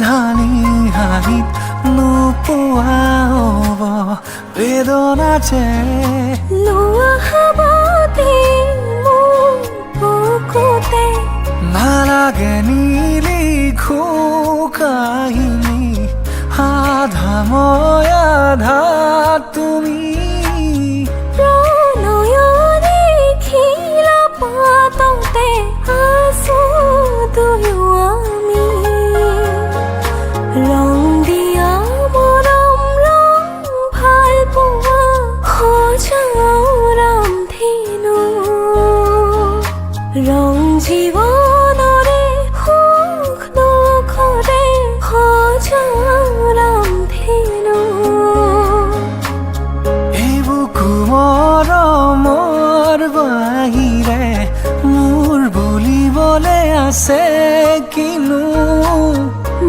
ধানি হাঁহিত নোপোৱা হ'ব বেদনাতে লোৱা হাবতে মোৰ বুকুতে নালাগে নিলিখো কাহিনী আধা মই আধা তুমি প্ৰণয়ৰে খিলা পাততে আছো দুয়ো আমি ৰং দিয়া মৰম ৰং ভাল পোৱা সজাও ৰামধেনু ৰং জীৱনৰে সুখ দুখৰে সজাও ৰামধেনু বুকু মৰমৰ বাহিৰে মোৰ বুলিবলে আছে কিনো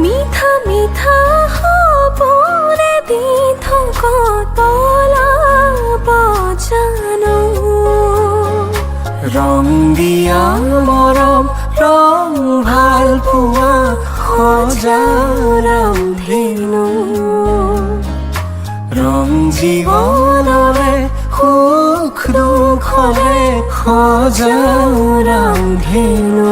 মিঠা মিঠা সপোনে দি থকা পলাব জানো ৰং দিয়া মৰম ৰং ভাল পোৱা সজাও ৰামধেনু ৰং জীৱনৰে সুখ দুখৰে সজাও ৰামধেনু